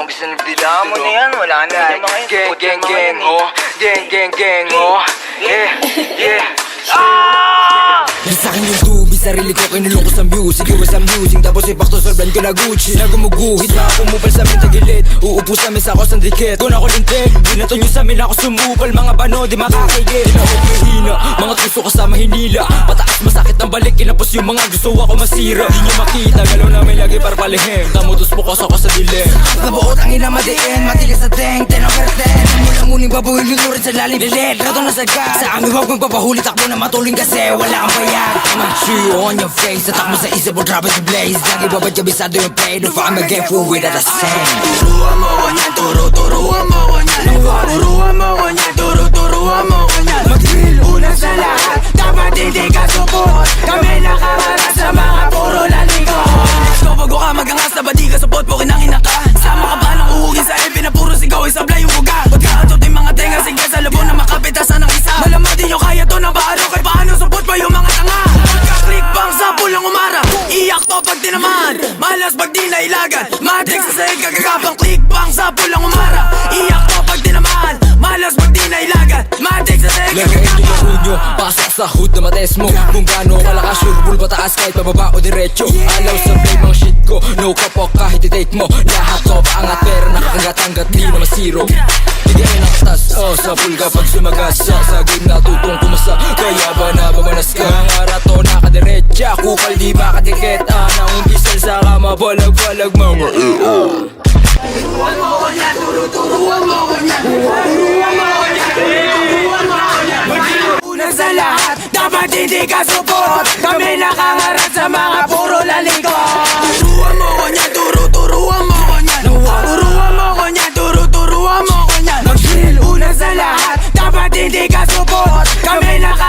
lang gusto ng dito. Kailangan mo na yan, wala na yung mga Gang, gang, gang, oh. Gang, gang, gang, oh. Yeah, yeah. Sa akin yung tubig, sarili ko kinulong ko sa music. Iwas ang music, tapos ipakto sa brand ko na Gucci. Na gumuguhit, mga kumupal sa amin tagilid. Uupo sa amin sa ako sang dikit. Kung ako lintik, binato nyo sa amin ako sumupal. Mga bano, di makakigit. Di na ako mahina, mga tuso kasama hinila. Pataas masakit ang balik, kinapos yung mga gusto ako masira. Di nyo makita, galaw namin lagi para palihim. Tamutos po ako sa dilim. Nabuot ang ina madiin, matigas na teng, 10 over 10. Mula-muning babuhin, lunurin sa lalim, lilit. Rato na sagad, sa amin huwag magpapahuli. Takbo na matuling kasi wala kang bayad. I'ma shoot you on your face. Tatak mo sa isip mo, drop it to blaze. Lagi babad kabisado yung play. No I'ma get full with the same. Turuan mo ko niyan, turuan mo ko niyan. Turuan mo ko niyan, turuan mo ko niyan. Mag-drill, unang sa lahat, dapat hindi ka support. Kami nakaharap sa mga puro lalikot. Let's go, bago ka magangas na ba di ka support po kinangina ka. Sama ka ba ng uhugin sa EP na puro sigaw, isablay yung buga. Pagkakatot yung mga tenga, sige sa labo na makapitasan ng isa. Malamang di nyo kaya to na baaro, kay paano support pa yung mga tanga. Pagka-click bang sa pulang umara, iyak to pag tinaman, malas pag di nailagan. Matik sa sahig kagagapang click bang sa pulang umara, iyak to pag tinaman, malas pag di nailagan. Matik sa sahig Lagayin nyo yung unyo, pasok sa hood na mates mo. Kung gaano kalakas, sure bull pataas kahit pababa o diretso. Alaw sa play mga shit ko, no kapok kahit i-date mo. Lahat to paangat pero nakakagat-anggat, di na masiro. Tigayin ang tas, sa pool kapag sumagasa. Sa game natutong kumasa, kaya ba nababanas ka? Ang arato nakadiretsa, kupal di makadikit. Anang diesel sa kama, balag-balag mga Turuan mo ko niyan, turuan mo ko niyan. Turuan mo ko niyan, turuan mo ko niyan. Unang sa lahat, dapat hindi ka support. Kami nakaharap sa mga puro lalikot. Turuan mo ko niyan, turuan mo ko niyan. Turuan mo ko niyan, turuan mo ko niyan. Mag-drill, unang sa lahat, dapat hindi ka support. Kami nakaharap